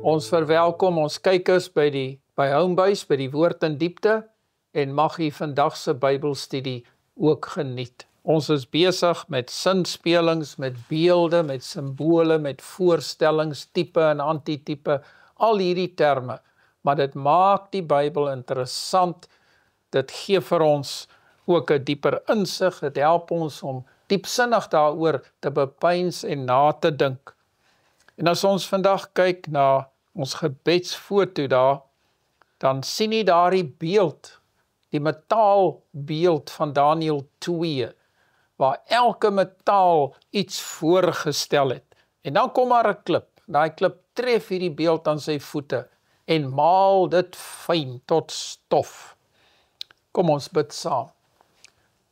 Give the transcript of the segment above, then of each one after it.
Ons verwelkom ons kykers by Homebase, by die Woord in Diepte, en mag u vandag se Bybelstudie ook geniet. Ons is besig met sinspelings, met beelde, met simbole, met voorstellings, tipe en antitipe, al hierdie terme. Maar dit maak die Bybel interessant, dit gee vir ons ook 'n dieper insig, dit help ons om diepsinnig daaroor te bepeins en na te dink. En as ons vandag kyk na ons gebedsfoto daar, dan sien jy daar die beeld, die metaalbeeld van Daniël 2, waar elke metaal iets voorgestel het. En dan kom maar 'n klip, daai klip tref hierdie beeld aan sy voete en maal dit fyn tot stof. Kom ons bid saam.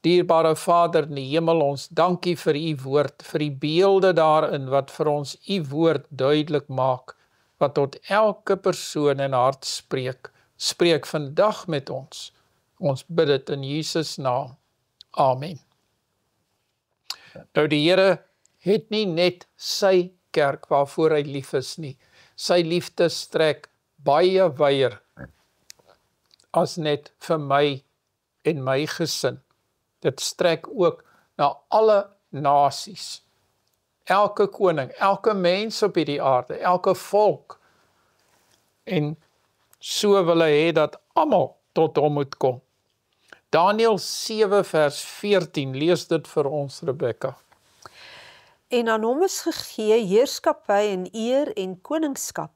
Dierbare Vader in die hemel, ons dankie vir u woord, vir die beelde daarin wat vir ons u woord duidelik maak, wat tot elke persoon in hart spreek. Spreek vandag met ons. Ons bid dit in Jesus naam. Amen. Nou die Here het nie net sy kerk waarvoor hy lief is nie. Sy liefde strek baie wyer as net vir my en my gesin. Dit strek ook na alle nasies. Elke koning, elke mens op hierdie aarde, elke volk. En so wil hy hê dat almal tot hom moet kom. Daniël 7 vers 14, lees dit vir ons, Rebecca. En aan hom is gegee heerskappy en eer en koningskap,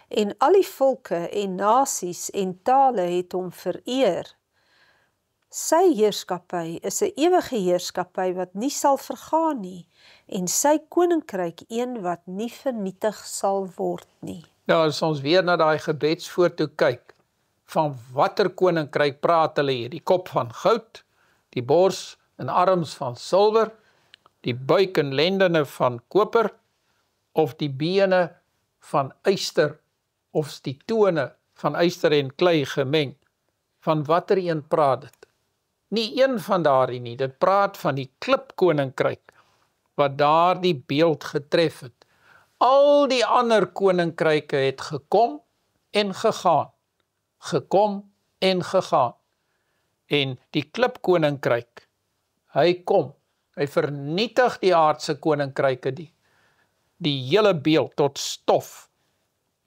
en al die volke en nasies en tale het hom vereer. Sy heerskappy is 'n ewige heerskappy wat nie sal vergaan nie, en sy koninkryk een wat nie vernietig sal word nie. Nou as ons weer na daai gebedsfoto kyk, van watter koninkryk praat hulle hier? Die kop van goud, die bors en arms van silwer, die buik en lendene van koper, of die bene van yster, of die tone van yster en klei gemeng. Van watter een praat dit? Nie een van daardie nie, dit praat van die klipkoninkryk, wat daar die beeld getref het. Al die ander koninkryke het gekom en gegaan. Gekom en gegaan. En die klipkoninkryk, hy kom, hy vernietig die aardse koninkryke, die hele beeld tot stof.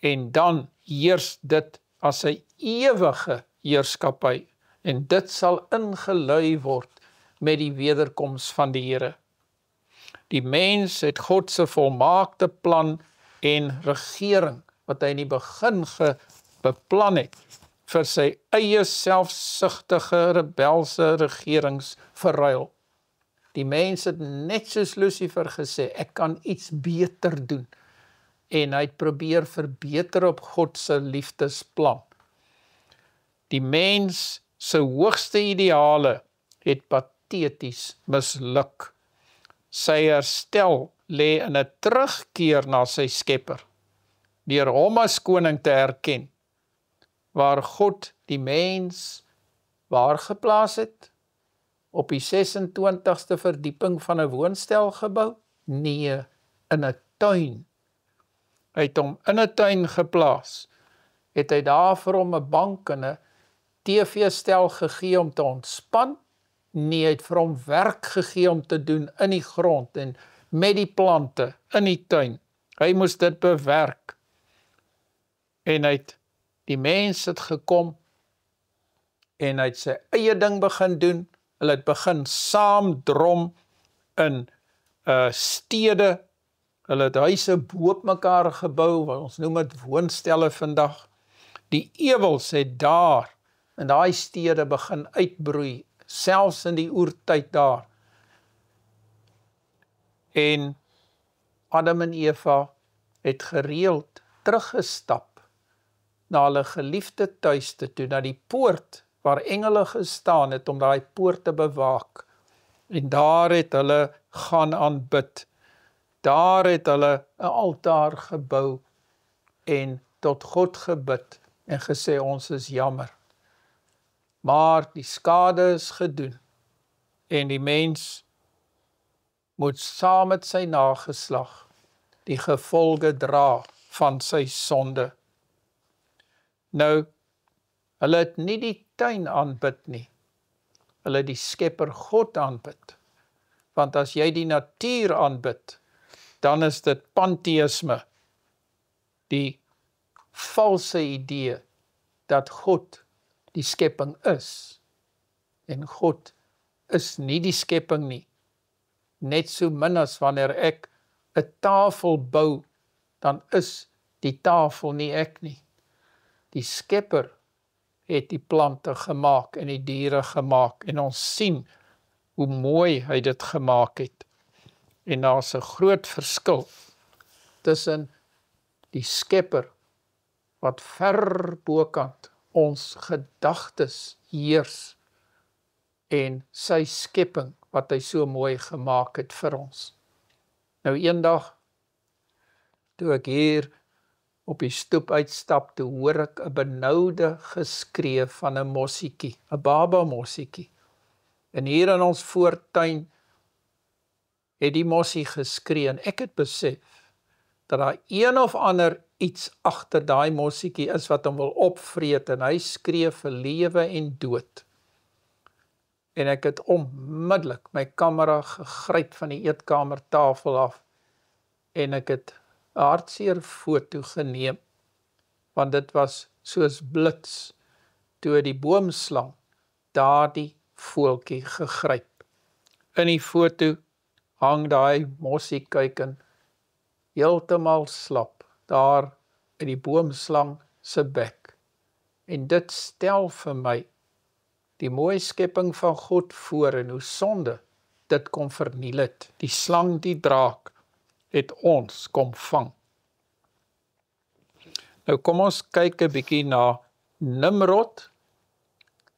En dan heers dit as 'n ewige heerskappy. En dit sal ingelui word met die wederkoms van die Here. Die mens het God se volmaakte plan en regering, wat hy in die begin beplan het, vir sy eie selfsugtige, rebelse regerings verruil. Die mens het net soos Lucifer gesê, ek kan iets beter doen. En hy het probeer verbeter op God se liefdesplan. Die mens sy hoogste ideale het pateties misluk. Sy herstel lê in 'n terugkeer na sy skepper, deur hom as koning te erken, waar God die mens waar geplaas het, op die 26ste verdieping van 'n woonstelgebou? Nee, in 'n tuin. Hy het hom in 'n tuin geplaas. Het hy daar vir hom 'n bank en 'n TV-stel gegee om te ontspan? Nee, hy het vir hom werk gegee om te doen in die grond en met die plante in die tuin. Hy moes dit bewerk. En die mens het gekom en hy het sy eie ding begin doen. Hulle het begin saamdrom in stede. Hulle het huise bo mekaar gebou, wat ons noem dit woonstelle vandag. Die ewels het daar in daai stede begin uitbroei, selfs in die oertyd daar. En Adam en Eva het gereeld teruggestap na hulle geliefde tuiste toe, na die poort waar engele gestaan het om daai poort te bewaak. En daar het hulle gaan aanbid. Daar het hulle 'n altaar gebou en tot God gebid en gesê ons is jammer. Maar die skade is gedoen en die mens moet saam met sy nageslag die gevolge dra van sy sonde. Nou, hulle het nie die tuin aanbid nie, hulle het die Skepper God aanbid. Want as jy die natuur aanbid, dan is dit pantheïsme, die valse idee dat God die skepping is. En God is nie die skepping nie. Net so min as wanneer ek 'n tafel bou, dan is die tafel nie ek nie. Die Skepper het die plante gemaak en die diere gemaak en ons sien hoe mooi hy dit gemaak het. En daar's 'n groot verskil tussen die Skepper wat ver bokant ons gedagtes heers en sy skepping wat hy so mooi gemaak het vir ons. Nou eendag, toe ek hier op die stoep uitstap, toe hoor ek 'n benoude geskree van 'n mossiekie, 'n baba mossiekie. En hier in ons voortuin het die mossie geskree en ek het besef dat daar een of ander iets agter daai mossiekie is wat hom wil opvreet en hy skree vir lewe en dood. En ek het onmiddellik my kamera gegryp van die eetkamertafel af en ek het 'n hartseer foto geneem, want dit was soos blits toe die boomslang daardie voeltjie gegryp. In die foto hang daai mossiekuiken heeltemal slap daar in die boomslang se bek. En dit stel vir my die mooi skepping van God voor en hoe sonde dit kom verniel het. Die slang, die draak, het ons kom vang. Nou kom ons kyk 'n bietjie na Nimrod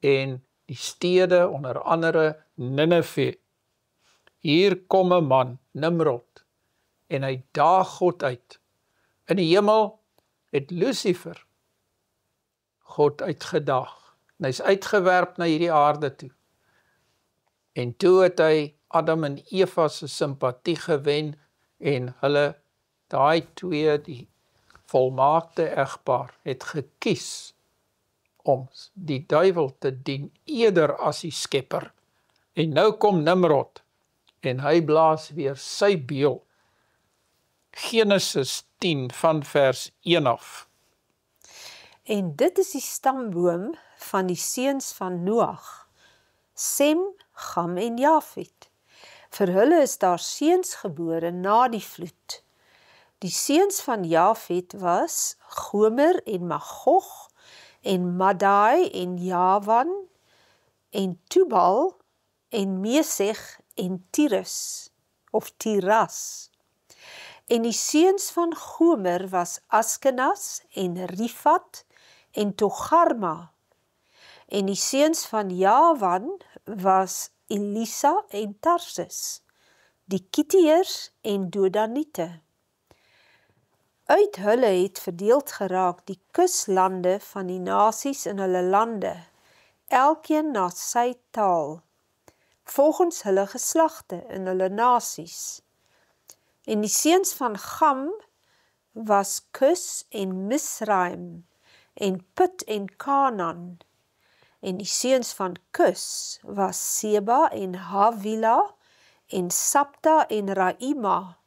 en die stede, onder andere Ninive. Hier kom 'n man, Nimrod, en hy daag God uit. In die hemel het Lucifer God uitgedaag. En hy's uitgewerp na hierdie aarde toe. En toe het hy Adam en Eva se simpatie gewen en hulle, daai twee, die volmaakte egpaar, het gekies om die duiwel te dien eerder as die Skepper. En nou kom Nimrod en hy blaas weer sy beul. Genesis 10 van vers 1 af. En dit is die stamboom van die seuns van Noag, Sem, Gam en Jafet. Vir hulle is daar seuns gebore na die vloed. Die seuns van Jafet was Gomer en Magog en Madai en Javan en Tubal en Meseg en Tiras of Tiras. En die seuns van Gomer was Askenas en Rifat en Togarma. En die seuns van Javan was Elisa en Tarsis, die Kitiërs en Dodaniete. Uit hulle het verdeeld geraak die kuslande van die nasies in hulle lande, elkeen na sy taal, volgens hulle geslagte in hulle nasies. En die seuns van Gam was Kus en Misraim en Put en Kanaan. En die seuns van Kus was Seba en Havila en Sapta en Raima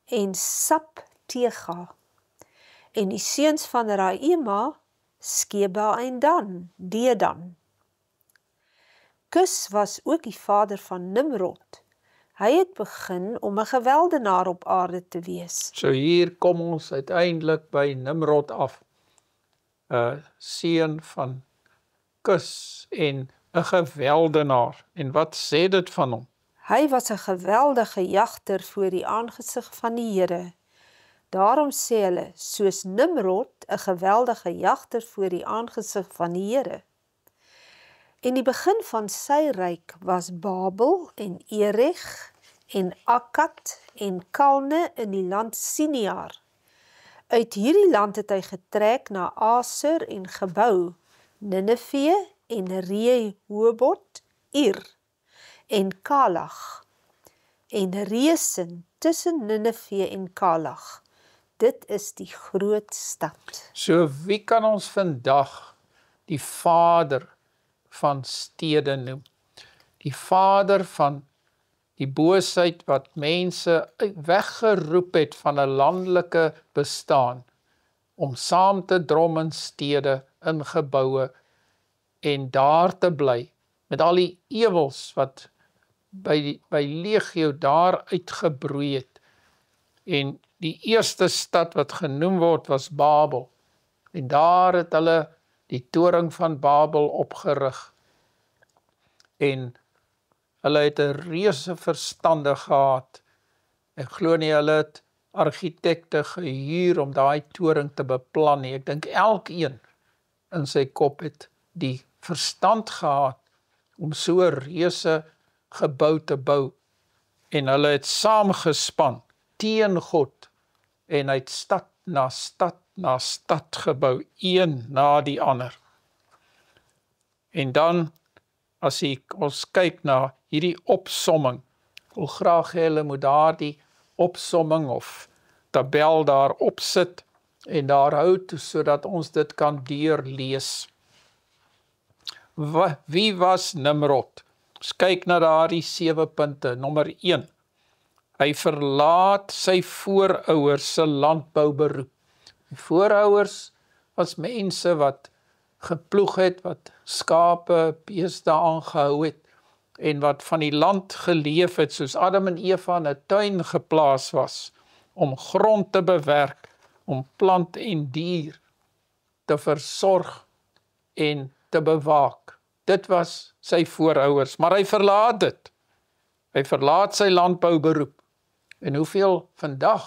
en Saptega. En die seuns van Raima, Skeba en Dedan. Kus was ook die vader van Nimrod. Hy het begin om 'n geweldenaar op aarde te wees. So hier kom ons uiteindelik by Nimrod af. 'n Seun van Kus en 'n geweldenaar. En wat sê dit van hom? Hy was 'n geweldige jagter voor die aangesig van die Here. Daarom sê hulle, soos Nimrod 'n geweldige jagter voor die aangesig van die Here. En die begin van sy ryk was Babel en Erech en Akkad en Kalne in die land Siniar. Uit hierdie land het hy getrek na Asur en gebou, Ninive en Rehobot, Ir en Kalag, en Resen tussen Ninive en Kalag, dit is die groot stad. So wie kan ons vandag die vader van stede noem? Die vader van die boosheid wat mense weggeroep het van 'n landelike bestaan, om saam te drom in stede, in geboue, en daar te bly, met al die ewels wat by legio daar uitgebroei het. En die eerste stad wat genoem word was Babel. En daar het hulle die toring van Babel opgerig. En hulle het 'n reuse verstande gehad. Ek glo nie hulle het argitekte gehuur om daai toring te beplan nie. Ek dink elkeen in sy kop het die verstand gehad om so 'n reuse gebou te bou. En hulle het saamgespan teen God en hy het stad na stad na stad gebou, een na die ander. En dan, as ons kyk na hierdie opsomming, hoe graag hulle moet daardie opsomming of tabel daar opsit en daar hou, sodat ons dit kan deurlees. Wie was Nimrod? Ons kyk na daardie 7 punte. Nommer 1. Hy verlaat sy voorouers se landbouberoep. Die voorouers was mense wat geploeg het, wat skape, beeste aangehou het, en wat van die land geleef het, soos Adam en Eva in 'n tuin geplaas was, om grond te bewerk, om plant en dier te versorg en te bewaak. Dit was sy voorouers, maar hy verlaat dit. Hy verlaat sy landbouberoep. En hoeveel vandag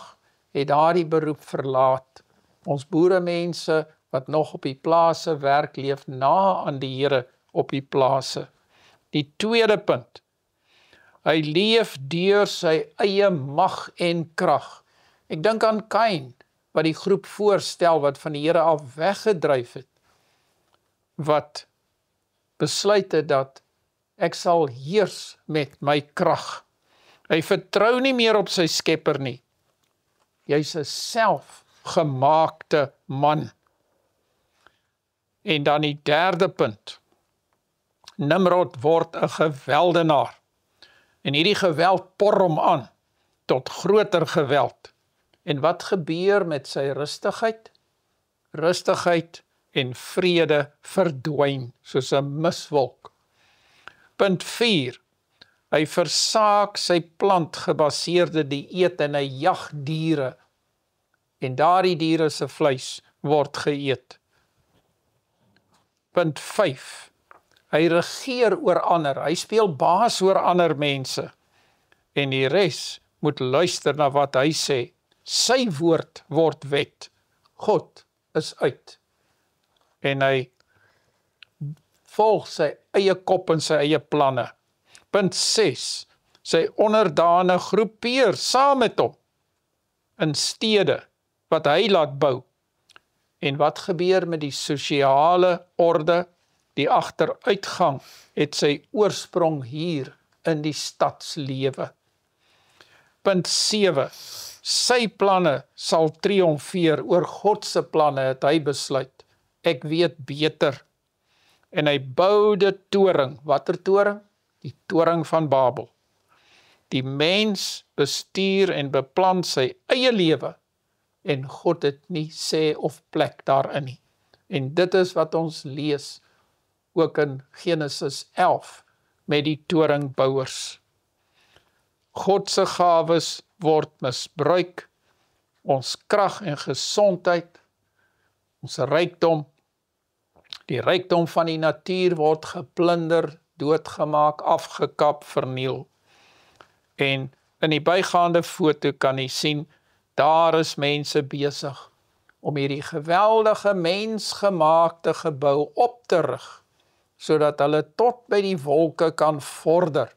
het daardie beroep verlaat? Ons boeremense wat nog op die plase werk, leef na aan die Here op die plase. Die tweede punt, hy leef deur sy eie mag en krag. Ek dink aan Kain, wat die groep voorstel wat van die Here af weggedryf het, wat besluit het dat ek sal heers met my krag. Hy vertrou nie meer op sy skepper nie. Jy's 'n selfgemaakte man. En dan die derde punt. Nimrod word 'n geweldenaar. En hierdie geweld por hom aan tot groter geweld. En wat gebeur met sy rustigheid? Rustigheid en vrede verdwyn soos 'n miswolk. Punt 4. Hy versaak sy plantgebaseerde dieet en hy jag diere. En daardie diere se vleis word geëet. Punt 5. Hy regeer oor ander. Hy speel baas oor ander mense. En die res moet luister na wat hy sê. Sy woord word wet. God is uit. En hy volg sy eie kop en sy eie planne. Punt 6. Sy onderdane groepeer saam met hom in stede wat hy laat bou. En wat gebeur met die sosiale orde? Die agteruitgang het sy oorsprong hier in die stadslewe. Punt 7. Sy planne sal triomfeer oor God se planne, het hy besluit. Ek weet beter. En hy bou die toring. Watter toring? Die toring van Babel. Die mens bestuur en beplan sy eie lewe en God het nie sê of plek daarin nie. En dit is wat ons lees ook in Genesis 11 met die toringbouers. God se gawes word misbruik, ons krag en gesondheid, ons rykdom, die rykdom van die natuur word geplunder, doodgemaak, afgekap, verniel. En in die bygaande foto kan jy sien, daar is mense besig om hierdie geweldige mensgemaakte gebou op te rig, sodat hulle tot by die wolke kan vorder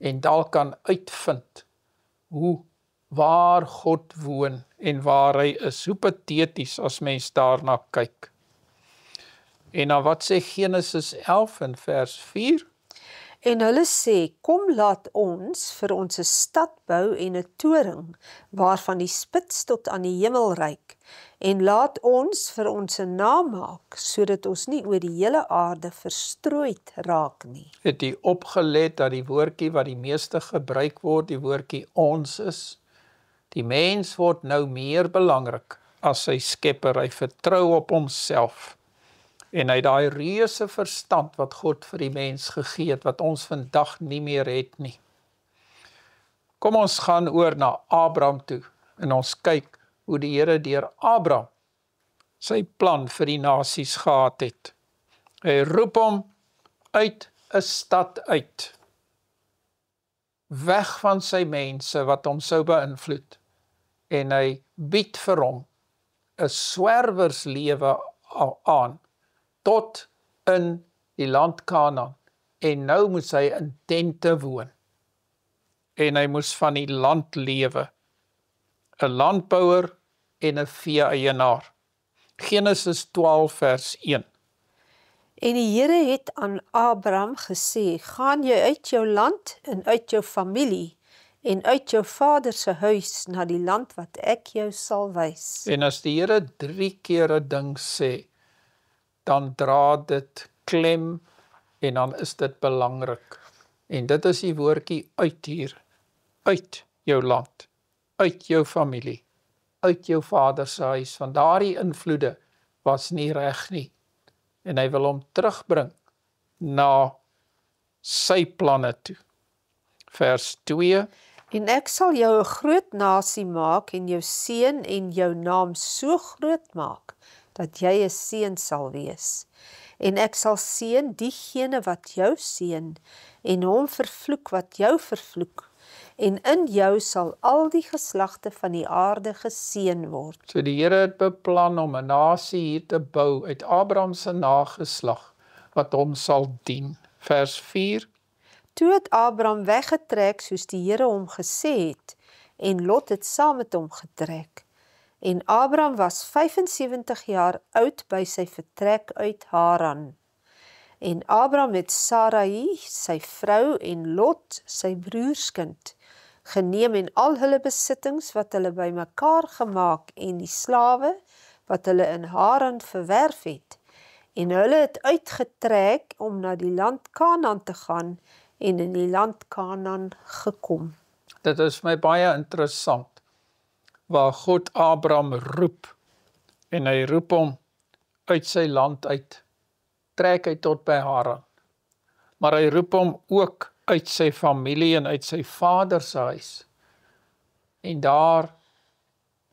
en dalk kan uitvind waar God woon en waar hy is. Hoe pateties as mens daarna kyk. En dan wat sê Genesis 11 in vers 4? En hulle sê, kom laat ons vir ons 'n stad bou en 'n toring, waarvan die spits tot aan die hemel reik, en laat ons vir ons 'n naam maak, sodat ons nie oor die hele aarde verstrooid raak nie. Het jy opgelet dat die woordjie wat die meeste gebruik word, die woordjie ons is? Die mens word nou meer belangrik as sy skepper, hy vertrou op homself. En hy het daai reuse verstand wat God vir die mens gegee het, wat ons vandag nie meer het nie. Kom ons gaan oor na Abraham toe, en ons kyk hoe die Here deur Abraham sy plan vir die nasies gehad het. Hy roep hom uit 'n stad uit, weg van sy mense wat hom sou beïnvloed, en hy bied vir hom 'n swerwerslewe aan, tot in die land Kanaan, en nou moes hy in tente woon, en hy moes van die land lewe, 'n landbouer en 'n vee-eienaar. Genesis 12 vers 1. En die Here het aan Abraham gesê, gaan jy uit jou land en uit jou familie en uit jou vader se huis na die land wat ek jou sal wys. En as die Here 3 keer 'n ding sê, dan dra dit klem en dan is dit belangrik. En dit is die woordjie uit hier, uit jou land, uit jou familie, uit jou vader se huis, want daardie invloede was nie reg nie. En hy wil hom terugbring na sy planne toe. Vers 2. En ek sal jou 'n groot nasie maak en jou seën en jou naam so groot maak, dat jy 'n seën sal wees. En ek sal seën diegene wat jou seën, en hom vervloek wat jou vervloek. En in jou sal al die geslagte van die aarde geseën word. So die Here het beplan om 'n nasie hier te bou uit Abraham se nageslag, wat hom sal dien. Vers 4. Toe het Abraham weggetrek soos die Here hom gesê het, en Lot het saam met hom getrek. En Abraham was 75 jaar oud by sy vertrek uit Haran. En Abraham het Sarai, sy vrou, en Lot, sy broerskind, geneem en al hulle besittings wat hulle bymekaar gemaak en die slawe wat hulle in Haran verwerf het. En hulle het uitgetrek om na die land Kanaan te gaan en in die land Kanaan gekom. Dit is my baie interessant, waar God Abraham roep, en hy roep hom uit sy land uit, trek hy tot by Haran. Maar hy roep hom ook uit sy familie en uit sy vader se huis. En daar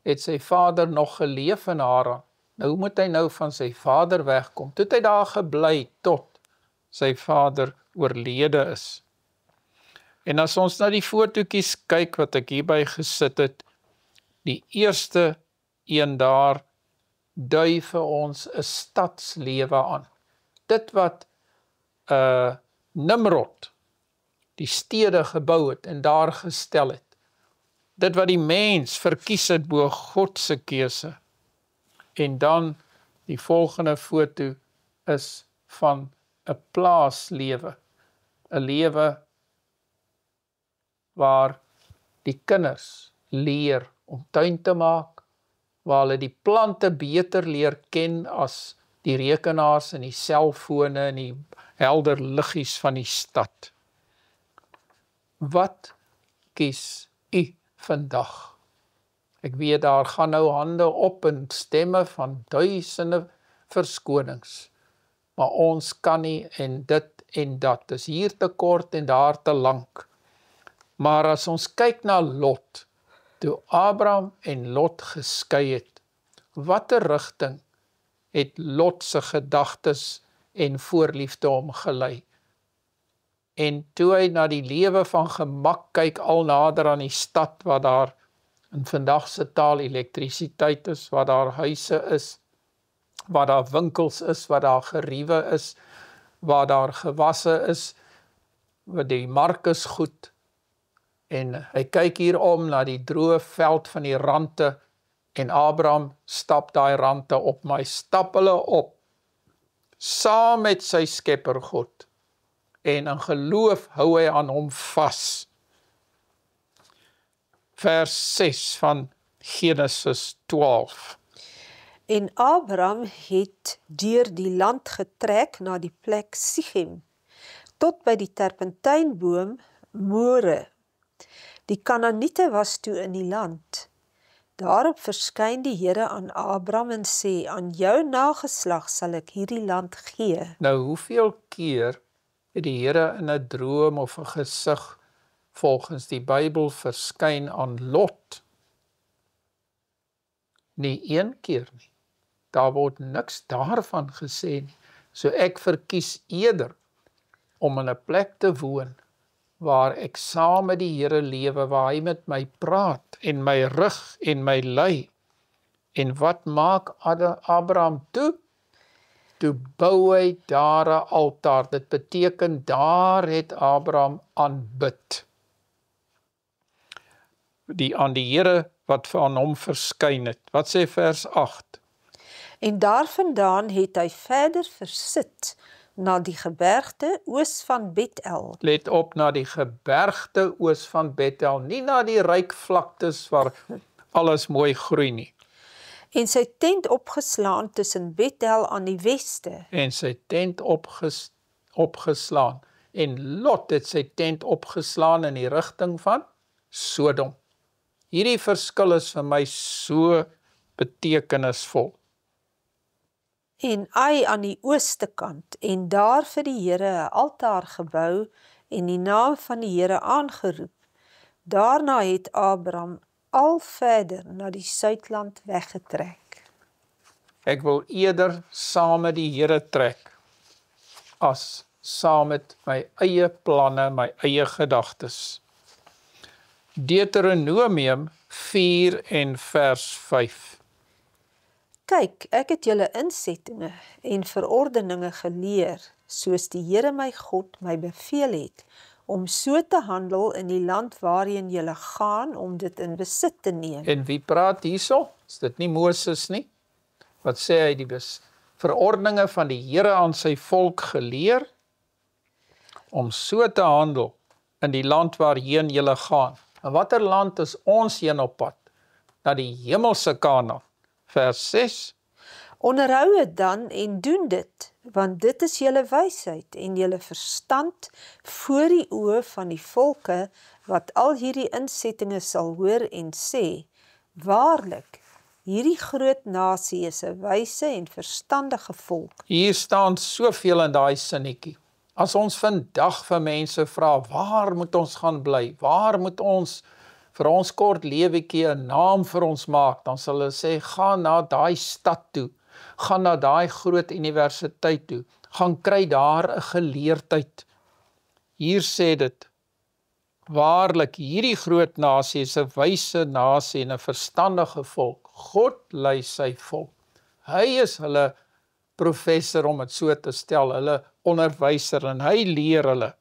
het sy vader nog geleef in Haran. Nou moet hy nou van sy vader wegkom. Toe het hy daar gebly tot sy vader oorlede is. En as ons na die fotootjies kyk wat ek hierby gesit het, die eerste een daar dui vir ons 'n stadslewe aan. Dit wat Nimrod die stede gebou het en daar gestel het. Dit wat die mens verkies het bo God se keuse. En dan die volgende foto is van 'n plaaslewe. 'n lewe waar die kinders leer om tuin te maak, waar hulle die plante beter leer ken as die rekenaars en die selfone en die helder liggies van die stad. Wat kies u vandag? Ek weet daar gaan nou hande op en stemme van duisende verskonings, maar ons kan nie en dit en dat, is hier te kort en daar te lank. Maar as ons kyk na Lot, toe Abraham en Lot geskei het, watter rigting het Lot se gedagtes en voorliefde hom gelei? En toe hy na die lewe van gemak kyk, al nader aan die stad, waar daar in vandag se taal elektrisiteit is, waar daar huise is, waar daar winkels is, waar daar geriewe is, waar daar gewasse is, waar die mark is goed, en hy kyk hier om na die droë veld van die rante, en Abraham stap daai rante op, maar hy stap hulle op, saam met sy skepper God, en in geloof hou hy aan hom vas. Vers 6 van Genesis 12. En Abraham het deur die land getrek na die plek Sichem, tot by die terpentynboom More. Die Kanaaniete was toe in die land. Daarop verskyn die Here aan Abraham en sê, aan jou nageslag sal ek hierdie land gee. Nou, hoeveel keer het die Here in 'n droom of 'n gesig volgens die Bybel verskyn aan Lot? Nie een keer nie. Daar word niks daarvan gesê nie. So ek verkies eerder om in 'n plek te woon waar ek saam met die Here lewe, waar hy met my praat en my rig en my lei. En wat maak Abraham toe? Toe bou hy daar 'n altaar. Dit beteken daar het Abraham aanbid. Aan die Here wat aan hom verskyn het. Wat sê vers 8? En daarvandaan het hy verder versit na die gebergte oos van Bethel. Let op, na die gebergte oos van Bethel, nie na die ryk vlaktes waar alles mooi groei nie. En sy tent opgeslaan tussen Bethel aan die weste. En sy tent opgeslaan. En Lot het sy tent opgeslaan in die rigting van Sodom. Hierdie verskil is vir my so betekenisvol. En Ai aan die ooste kant, en daar vir die Here 'n altaar gebou en die naam van die Here aangeroep. Daarna het Abraham al verder na die suidland weggetrek. Ek wil eerder saam met die Here trek, as saam met my eie planne, my eie gedagtes. Deuteronomium 4 en vers 5. Kyk, ek het julle insettinge en verordeninge geleer, soos die Here my God my beveel het, om so te handel in die land waarheen julle gaan, om dit in besit te neem. En wie praat hierso? Is dit nie Moses nie? Wat sê hy, die verordeninge van die Here aan sy volk geleer, om so te handel in die land waarheen julle gaan. En watter land is ons heen op pad? Na die hemelse Kanaan. Vers 6. Onderhou het dan en doen dit, want dit is julle wysheid en julle verstand voor die oë van die volke, wat al hierdie insettinge sal hoor en sê, waarlik, hierdie groot nasie is 'n wyse en verstandige volk. Hier staan soveel in daai sinnetjie. As ons vandag vir mense vra, waar moet ons gaan bly? Waar moet ons vir ons kort lewetjie 'n naam vir ons maak? Dan sal hulle sê, gaan na daai stad toe. Gaan na daai groot universiteit toe. Gaan kry daar 'n geleerdheid. Hier sê dit, waarlik, hierdie groot nasie is 'n wyse nasie en 'n verstandige volk. God lei sy volk. Hy is hulle professor, om dit so te stel, hulle onderwyser, en hy leer hulle.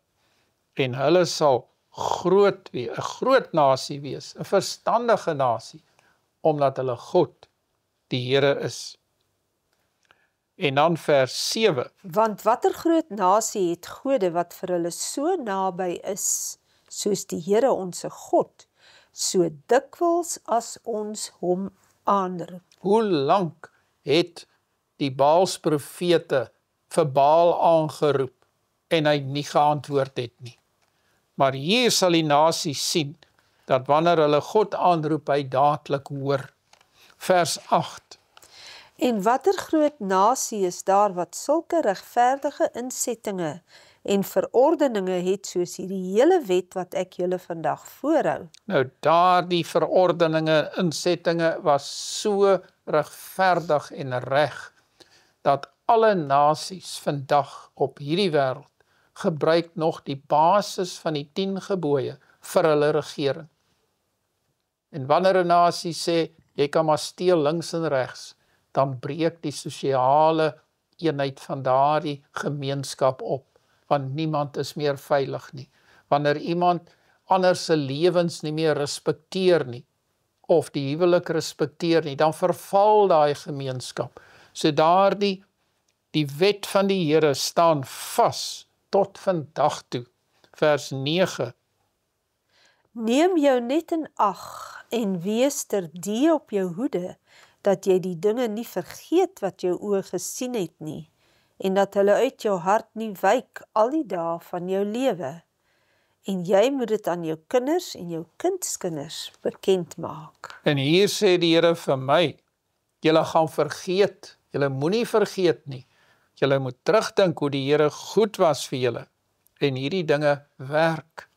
En hulle sal groot wees, 'n groot nasie wees, 'n verstandige nasie, omdat hulle God, die Here is. En dan vers 7. Want watter groot nasie het gode wat vir hulle so naby is, soos die Here onse God, so dikwels as ons hom aanroep. Hoe lank het die Baalsprofete vir Baal aangeroep en hy nie geantwoord het nie? Maar hier sal die nasie sien dat wanneer hulle God aanroep, hy dadelik hoor. Vers 8. En watter groot nasie is daar wat sulke regverdige insettinge en verordeninge het soos hierdie hele wet wat ek julle vandag voorhou? Nou daardie verordeninge, insettinge was so regverdig en reg, dat alle nasies vandag op hierdie wêreld gebruik nog die basis van die 10 gebooie vir hulle regering. En wanneer 'n nasie sê, jy kan maar steel links en regs, dan breek die sosiale eenheid van daardie gemeenskap op, want niemand is meer veilig nie. Wanneer iemand anders se lewens nie meer respekteer nie, of die huwelik respekteer nie, dan verval daai gemeenskap. So daardie wet van die Here staan vas tot vandag toe. Vers 9. Neem jou net in ag en wees terdee op jou hoede, dat jy die dinge nie vergeet wat jou oë gesien het nie, en dat hulle uit jou hart nie wyk al die dae van jou lewe. En jy moet dit aan jou kinders en jou kindskinders bekend maak. En hier sê die Here vir my, julle gaan vergeet, julle moenie vergeet nie. Julle moet terugdink hoe die Here goed was vir julle en hierdie dinge werk.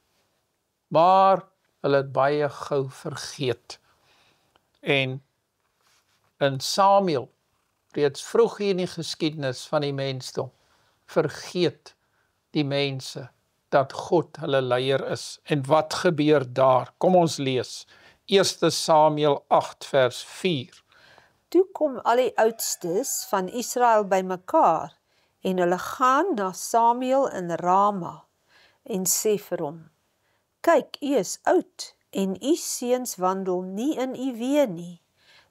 Maar hulle het baie gou vergeet. En in Samuel, reeds vroeg in die geskiedenis van die mensdom, vergeet die mense dat God hulle leier is. En wat gebeur daar? Kom ons lees. 1 Samuel 8 vers 4. Toe kom al die oudstes van Israel bymekaar en hulle gaan na Samuel in Rama en sê vir hom, kyk, u is oud en u seuns wandel nie in u weë nie.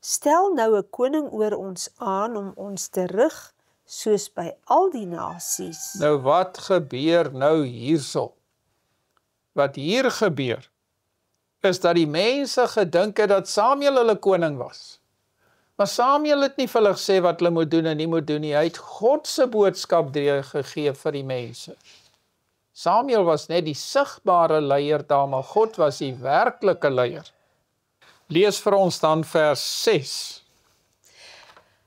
Stel nou 'n koning oor ons aan om ons te rig soos by al die nasies. Nou wat gebeur nou hierso? Wat hier gebeur, is dat die mense gedink het dat Samuel hulle koning was. Maar Samuel het nie vir hulle gesê wat hulle moet doen en nie moet doen nie. Hy het God se boodskap gegee vir die mense. Samuel was net die sigbare leier daar, maar God was die werklike leier. Lees vir ons dan vers 6.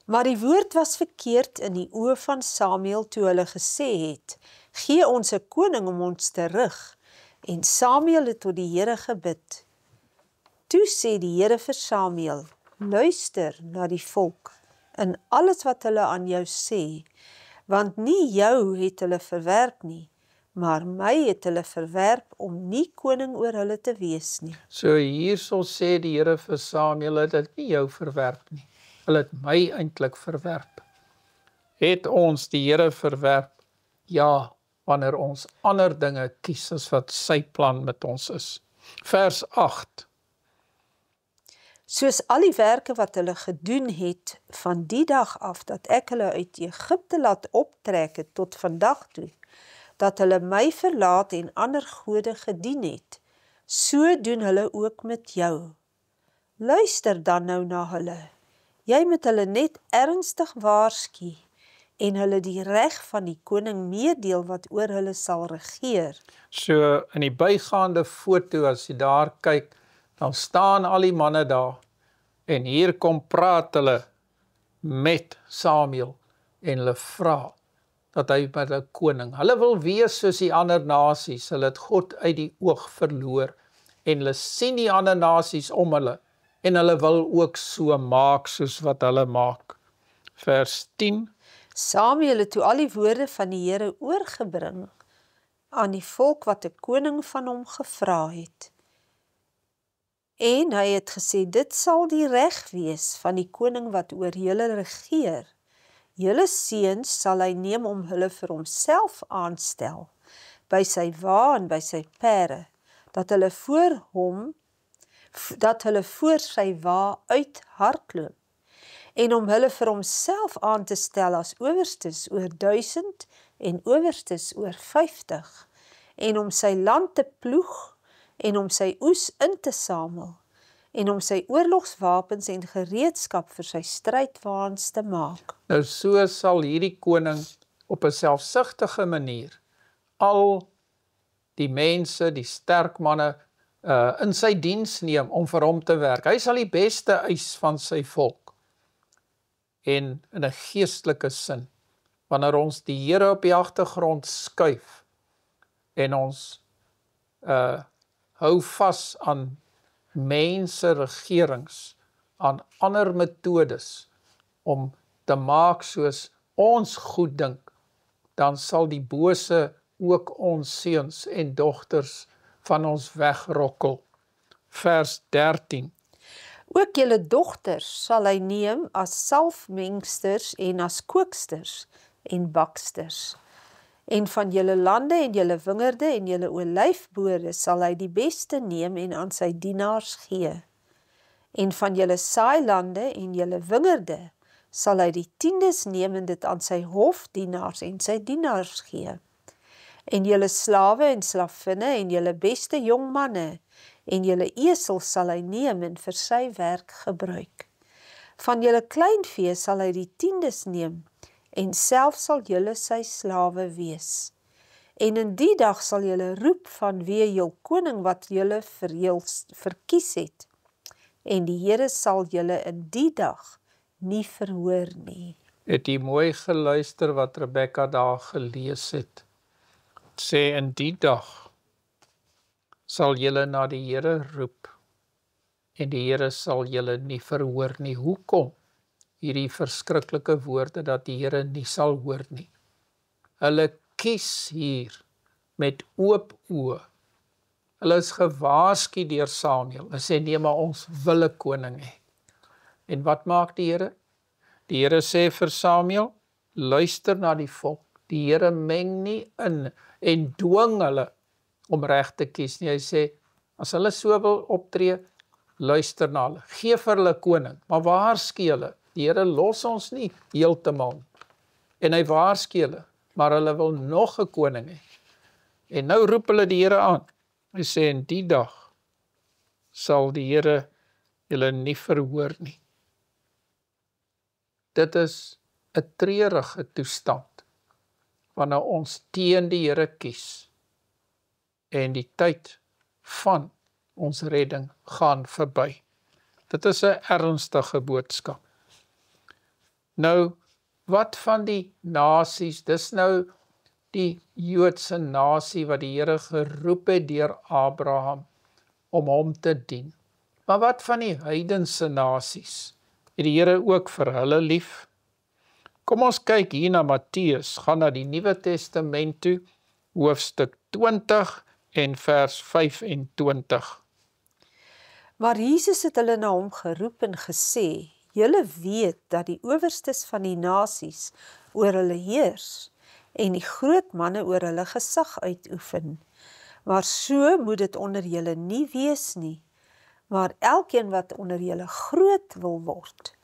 Maar die woord was verkeerd in die oë van Samuel toe hulle gesê het, gee ons 'n koning om ons te rig. En Samuel het tot die Here gebid. Toe sê die Here vir Samuel, luister na die volk in alles wat hulle aan jou sê, want nie jou het hulle verwerp nie, maar my het hulle verwerp om nie koning oor hulle te wees nie. So hierso sê die Here vir Samuel, het dit nie jou verwerp nie. Hulle het my eintlik verwerp. Het ons die Here verwerp? Ja, wanneer ons ander dinge kies as wat sy plan met ons is. Vers 8. Soos al die werke wat hulle gedoen het van die dag af dat ek hulle uit Egipte laat optrek het tot vandag toe, dat hulle my verlaat en ander gode gedien het, so doen hulle ook met jou. Luister dan nou na hulle. Jy moet hulle net ernstig waarsku en hulle die reg van die koning meedeel wat oor hulle sal regeer. So in die bygaande foto, as jy daar kyk, dan staan al die manne daar en hier kom praat hulle met Samuel en hulle vra dat hy met 'n koning. Hulle wil wees soos die ander nasies, hulle het God uit die oog verloor en hulle sien die ander nasies om hulle en hulle wil ook so maak soos wat hulle maak. Vers 10. Samuel het toe al die woorde van die Here oorgebring aan die volk wat 'n koning van hom gevra het. En hy het gesê, dit sal die reg wees van die koning wat oor julle regeer. Julle seuns sal hy neem om hulle vir homself aanstel, by sy wa en by sy perde, dat hulle voor sy wa uithardloop, en om hulle vir homself aan te stel as owerstes oor 1000 en owerstes oor 50, en om sy land te ploeg, en om sy oes in te samel, en om sy oorlogswapens en gereedskap vir sy strydwaans te maak. Nou so sal hierdie koning op 'n selfsugtige manier al die mense, die sterk manne, in sy diens neem om vir hom te werk. Hy sal die beste eis van sy volk. En in 'n geestelike sin, wanneer ons die Here op die agtergrond skuif en ons hou vas aan mense, regerings, aan ander metodes om te maak soos ons goed dink, dan sal die bose ook ons seuns en dogters van ons wegrokkel. Vers 13. Ook julle dogters sal hy neem as salfmengsters en as kooksters en baksters. En van julle lande en julle wingerde en julle olyfbode sal hy die beste neem en aan sy dienaars gee. En van julle saailande en julle wingerde sal hy die 10des neem en dit aan sy hofdienaars en sy dienaars gee. En julle slawe en slavinne en julle beste jong manne en julle esel sal hy neem en vir sy werk gebruik. Van julle kleinvee sal hy die tiendes neem, en self sal julle sy slawe wees. En in die dag sal julle roep vanweë jul koning wat julle vir jul verkies het. En die Here sal julle in die dag nie verhoor nie. Het jy mooi geluister wat Rebecca daar gelees het? Het sê in die dag sal julle na die Here roep en die Here sal julle nie verhoor nie. Hoekom? Hierdie verskriklike woorde dat die Here nie sal hoor nie. Hulle kies hier met oop oë. Hulle is gewaarsku deur Samuel. Hulle sê nee, maar ons wil 'n koning hê. En wat maak die Here? Die Here sê vir Samuel, luister na die volk. Die Here meng nie in en dwing hulle om reg te kies nie. Hy sê, as hulle so wil optree, luister na hulle. Geef vir hulle koning, maar waarsku hulle. Die Here los ons nie heeltemal. En hy waarsku hulle, maar hulle wil nog 'n koning hê. En nou roep hulle die Here aan. Hy sê, in die dag sal die Here julle nie verhoor nie. Dit is 'n treurige toestand, wanneer ons teen die Here kies, en die tyd van ons redding gaan verby. Dit is 'n ernstige boodskap. Nou, wat van die nasies? Dis nou die Joodse nasie wat die Here geroep het deur Abraham om hom te dien. Maar wat van die heidense nasies? Het die Here ook vir hulle lief? Kom ons kyk hier na Matteus, gaan na die Nuwe Testament toe, hoofstuk 20 en vers 25. Maar Jesus het hulle na hom geroep en gesê, julle weet dat die owerstes van die nasies oor hulle heers, en die groot manne oor hulle gesag uitoefen. Maar so moet dit onder julle nie wees nie. Maar elkeen wat onder julle groot wil word,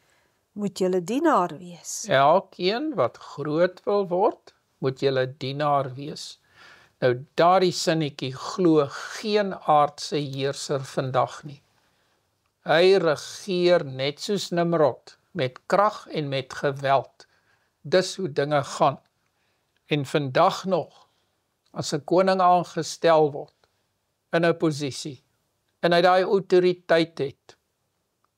moet julle dienaar wees. Elkeen wat groot wil word, moet julle dienaar wees. Nou daardie sinnetjie glo geen aardse heerser vandag nie. Hy regeer net soos Nimrod, met krag en met geweld. Dis hoe dinge gaan. En vandag nog, as 'n koning aangestel word, in 'n posisie, en hy daai autoriteit het,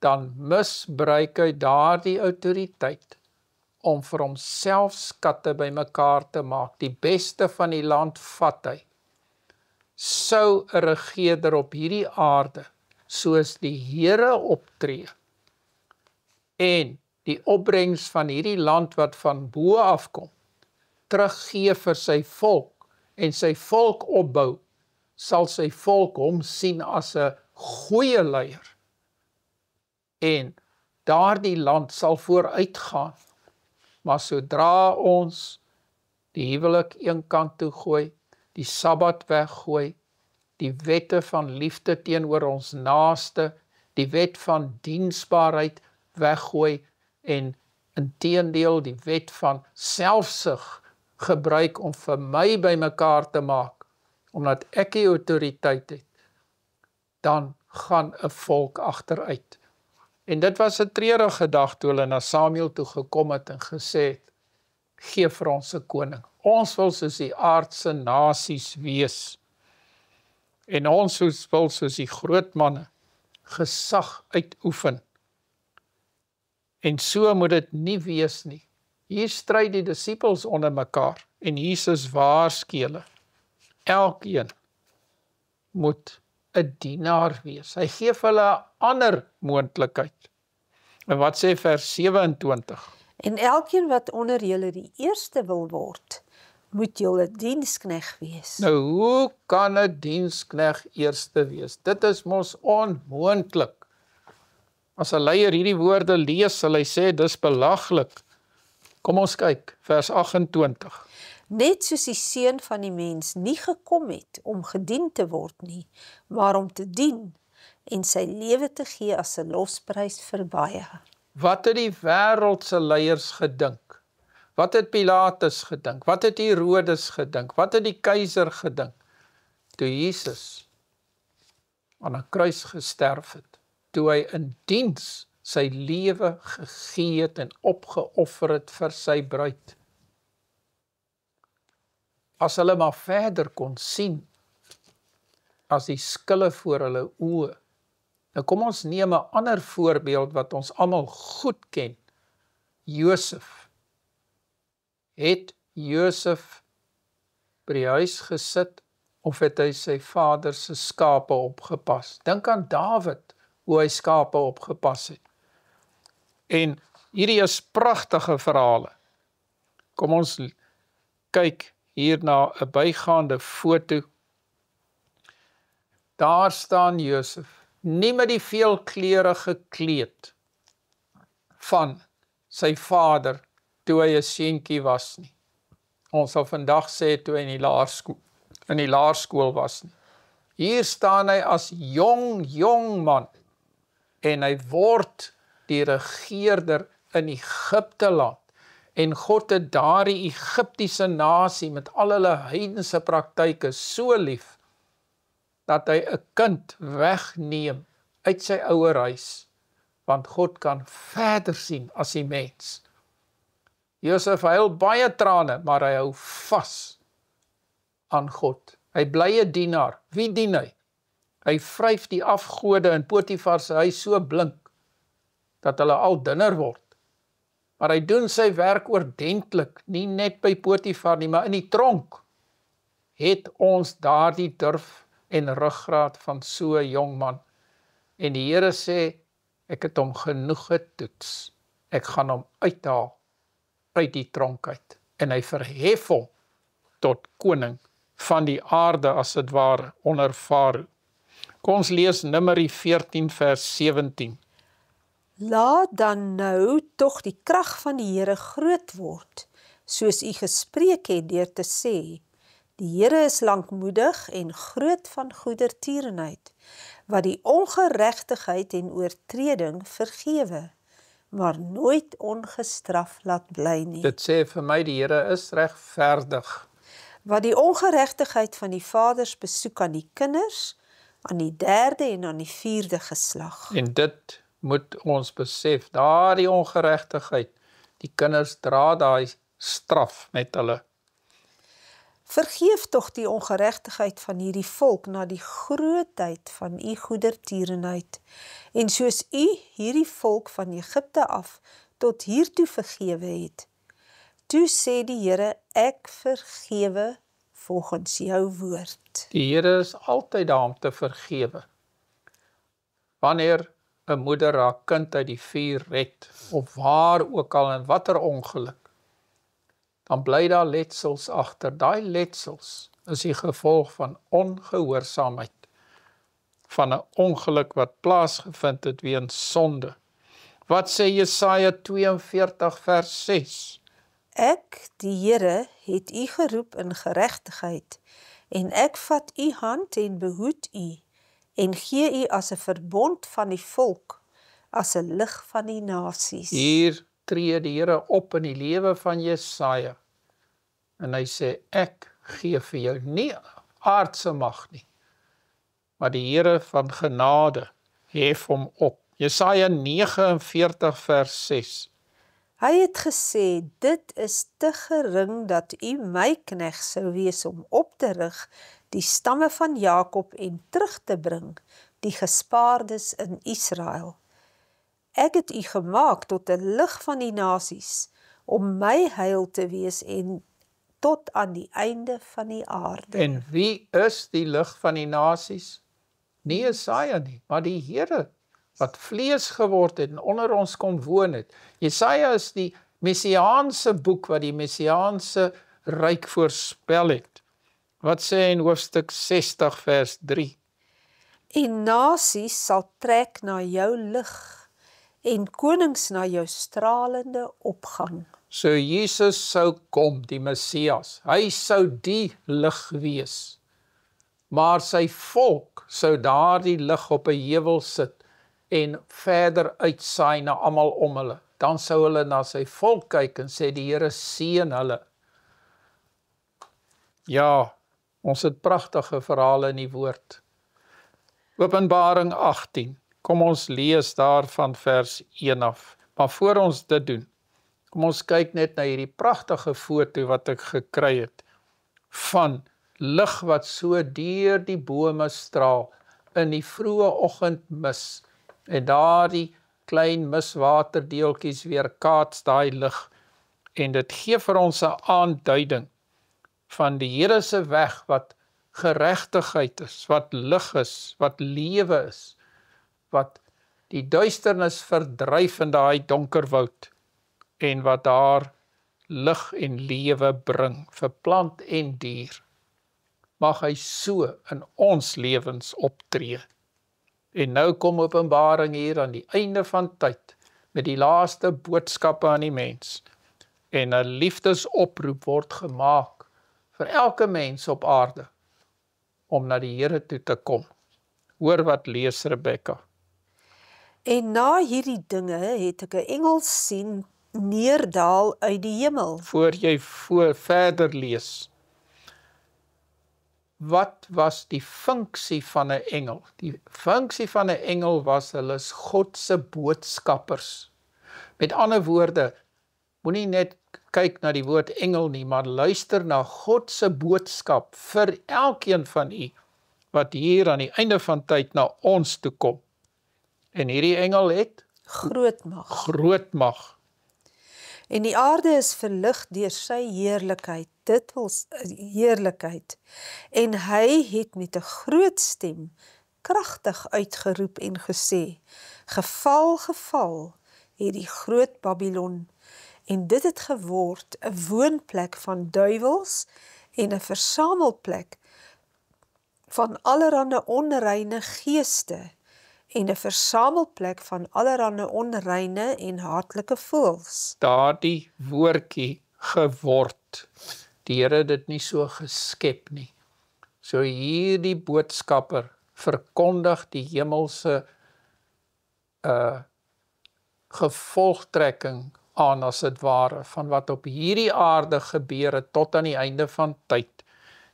dan misbruik hy daardie autoriteit om vir homself skatte bymekaar te maak. Die beste van die land vat hy. Sou 'n regerder op hierdie aarde, soos die Here optree, en die opbrengs van hierdie land wat van bo afkom, teruggee vir sy volk, en sy volk opbou, sal sy volk hom sien as 'n goeie leier. En daardie land sal vooruitgaan. Maar sodra ons die huwelik een kant toe gooi, die Sabbat weggooi, die wette van liefde teenoor ons naaste, die wet van diensbaarheid weggooi, en inteendeel die wet van selfsug gebruik om vir my bymekaar te maak, omdat ek die autoriteit het, dan gaan 'n volk agteruit. En dit was 'n treurige dag toe hulle na Samuel toe gekom het en gesê het, gee vir ons 'n koning. Ons wil soos die aardse nasies wees. En ons wil soos die groot manne gesag uitoefen. En so moet dit nie wees nie. Hier stry die disippels onder mekaar en Jesus waarsku hulle. Elkeen moet 'n dienaar wees. Hy gee vir hulle 'n ander moontlikheid. En wat sê vers 27? En elkeen wat onder julle die eerste wil word, moet julle dienskneg wees. Nou, hoe kan 'n dienskneg eerste wees? Dit is mos onmoontlik. As 'n leier hierdie woorde lees, sal hy sê, dis belaglik. Kom ons kyk, vers 28. Net soos die seun van die mens nie gekom het om gedien te word nie, maar om te dien en sy lewe te gee as 'n losprys vir baie. Wat het die wêreldse leiers gedink? Wat het Pilatus gedink? Wat het Herodes gedink? Wat het die keiser gedink? Toe Jesus aan 'n kruis gesterf het, toe hy in diens sy lewe gegee het en opgeoffer het vir sy bruid. As hulle maar verder kon sien, as die skille voor hulle oë. Nou kom ons neem 'n ander voorbeeld wat ons almal goed ken. Josef. Het Josef by die huis gesit, of het hy sy vader se skape opgepas? Dink aan Dawid, hoe hy skape opgepas het. En hierdie is pragtige verhale. Kom ons kyk hier na 'n bygaande foto. Daar staan Josef, nie met die veelkleurige kleed van sy vader toe hy 'n seentjie was nie. Ons sal vandag sê toe hy in die laerskool was nie. Hier staan hy as jong man en hy word die regeerder in Egipte land. En God het daardie Egiptiese nasie met al hulle heidense praktyke so lief, dat hy 'n kind wegneem uit sy ouerhuis, want God kan verder sien as die mens. Josef huil baie trane, maar hy hou vas aan God. Hy bly 'n dienaar. Wie dien hy? Hy vryf die afgode in Potifar se huis so blink, dat hulle al dunner word. Maar hy doen sy werk oordentlik, nie net by Potifar nie, maar in die tronk. Het ons daardie durf en ruggraat van so 'n jong man. En die Here sê, ek het hom genoeg getoets. Ek gaan hom uithaal uit die tronk uit. En hy verhef hom tot koning van die aarde as dit ware onder Farao. Kom ons lees Numeri 14 vers 17. Laat dan nou tog die krag van die Here groot word, soos u gespreek het deur te sê, die Here is lankmoedig en groot van goedertierenheid, wat die ongeregtigheid en oortreding vergewe, maar nooit ongestraf laat bly nie. Dit sê vir my, die Here is regverdig. Wat die ongeregtigheid van die vaders besoek aan die kinders, aan die 3de en aan die 4de geslag. En dit moet ons besef, daardie ongeregtigheid, die kinders dra daai straf met hulle. Vergeef tog die ongeregtigheid van hierdie volk na die grootheid van u goedertierenheid, en soos u hierdie volk van Egipte af tot hiertoe vergewe het. Toe sê die Here, ek vergewe volgens jou woord. Die Here is altyd daar om te vergewe. Wanneer 'n moeder haar kind uit die vuur red, of waar ook al in watter ongeluk, dan bly daar letsels agter. Daai letsels is die gevolg van ongehoorsaamheid, van 'n ongeluk wat plaasgevind het weens sonde. Wat sê Jesaja 42 vers 6? Ek, die Here, het u geroep in geregtigheid, en ek vat u hand en behoed u, en gee u as 'n verbond van die volk, as 'n lig van die nasies. Hier tree die Here op in die lewe van Jesaja, en hy sê, ek gee vir jou nie aardse mag nie, maar die Here van genade hef hom op. Jesaja 49 vers 6. Hy het gesê, dit is te gering dat u my knegt sou wees om op te rig die stamme van Jakob en terug te bring die gespaardes in Israel. Ek het u gemaak tot 'n lig van die nasies, om my heil te wees en tot aan die einde van die aarde. En wie is die lig van die nasies? Nie Jesaja nie, maar die Here, wat vlees geword het en onder ons kom woon het. Jesaja is die messiaanse boek wat die messiaanse ryk voorspel het. Wat sê in hoofstuk 60 vers 3? En nasies sal trek na jou lig, en konings na jou stralende opgang. So Jesus sou kom, die Messias. Hy sou die lig wees. Maar sy volk sou daardie lig op 'n heuwel sit en verder uitsaai na almal om hulle. Dan sou hulle na sy volk kyk en sê die Here seën hulle. Ja, ons het pragtige verhale in die woord. Openbaring 18, kom ons lees daar van vers 1 af. Maar voor ons dit doen, kom ons kyk net na hierdie pragtige foto wat ek gekry het, van lig wat so deur die bome straal, in die vroeë oggendmis, en daar die klein miswaterdeeltjies weer kaats daai lig, en dit gee vir ons 'n aanduiding van die Here se weg wat geregtigheid is, wat lig is, wat lewe is, wat die duisternis verdryf in daai donker woud, en wat daar lig en lewe bring vir plant en dier. Mag hy so in ons lewens optree. En nou kom Openbaring hier aan die einde van tyd, met die laaste boodskappe aan die mens, en 'n liefdesoproep word gemaak vir elke mens op aarde, om na die Here toe te kom. Hoor wat lees Rebecca. En na hierdie dinge het ek 'n engel sien neerdaal uit die hemel. Voor jy verder lees, wat was die funksie van 'n engel? Die funksie van 'n engel was, hulle is God se boodskappers. Met ander woorde, moenie net kyk na die woord engel nie, maar luister na God se boodskap vir elkeen van u, wat hier aan die einde van tyd na ons toe kom. En hierdie engel het Groot mag. groot mag. En die aarde is verlig deur sy heerlikheid, dit wil heerlikheid. En hy het met 'n groot stem kragtig uitgeroep en gesê: Geval, geval, het die groot Babylon, en dit het geword 'n woonplek van duiwels en 'n versamelplek van allerlei onreine geeste, en 'n versamelplek van allerlei onreine en haatlike voëls. Daardie woordjie geword, die Here het dit nie so geskep nie. So hierdie boodskapper verkondig die hemelse gevolgtrekking aan, as dit ware, van wat op hierdie aarde gebeur het tot aan die einde van tyd.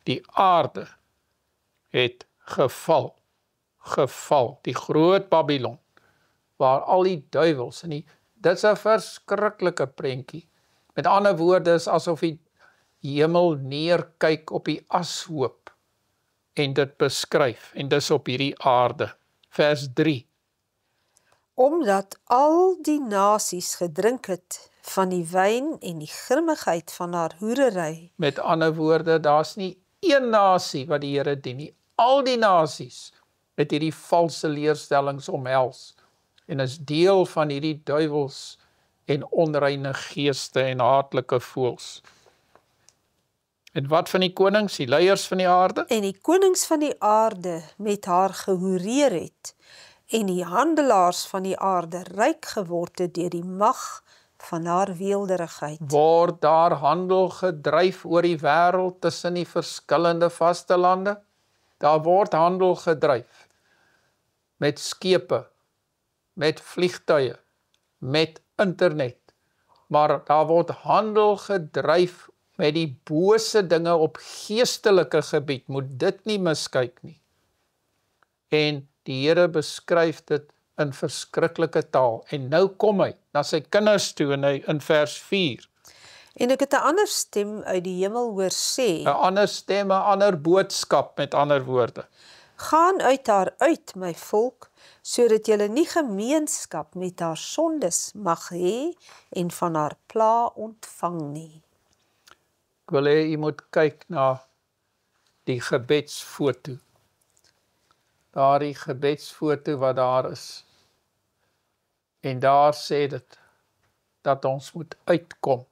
Die aarde het geval, die groot Babylon, waar al die duiwels, dit is 'n verskriklike prentjie. Met ander woorde is asof die hemel neerkyk op die ashoop, en dit beskryf, en dis op hierdie aarde. Vers 3. Omdat al die nasies gedrink het van die wyn en die grimmigheid van haar hoerery. Met ander woorde, daar's nie een nasie wat die Here dien nie. Al die nasies het hierdie valse leerstellings omhels, en is deel van hierdie duiwels en onreine geeste en haatlike voëls. En wat van die konings, die leiers van die aarde? En die konings van die aarde met haar gehoereer het, en die handelaars van die aarde ryk geword het deur die mag van haar weelderigheid. Word daar handel gedryf oor die wêreld tussen die verskillende vastelande? Daar word handel gedryf met skepe, met vliegtuie, met internet, maar daar word handel gedryf met die bose dinge op geestelike gebied, moet dit nie miskyk nie. En die Here beskryf dit in verskriklike taal, en nou kom hy na sy kinders toe, en hy in vers 4. En ek het 'n ander stem uit die hemel hoor sê, 'n ander stem, 'n ander boodskap, met ander woorde. Gaan uit haar uit, my volk, sodat julle nie gemeenskap met haar sondes mag hê en van haar pla ontvang nie. Ek wil hê jy moet kyk na die gebedsfoto. Daardie gebedsfoto wat daar is. En daar sê dit, dat ons moet uitkom.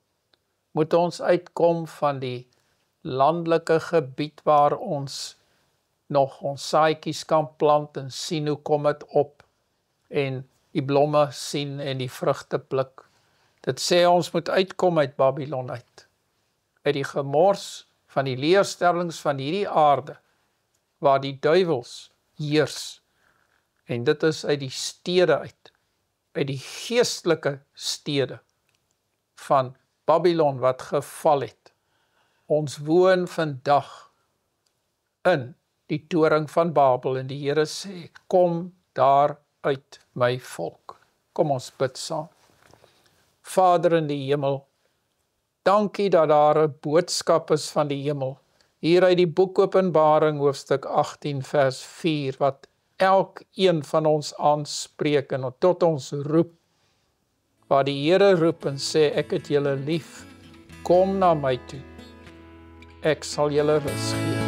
Moet ons uitkom van die landelike gebied waar ons nog ons saadjies kan plant en sien hoe kom dit op, en die blomme sien en die vrugte pluk. Dit sê ons moet uitkom uit Babylon uit die gemors van die leerstellings van hierdie aarde, waar die duiwels heers, En dit is uit die stede uit die geestelike stede van Babylon wat geval het. Ons woon vandag in die toring van Babel en die Here sê, kom daar uit my volk. Kom ons bid saam. Vader in die hemel, dankie dat daar 'n boodskap is van die hemel, hier uit die boek Openbaring hoofstuk 18 vers 4, wat elkeen van ons aanspreek en tot ons roep, waar die Here roep en sê, ek het julle lief, kom na my toe, ek sal julle rus gee.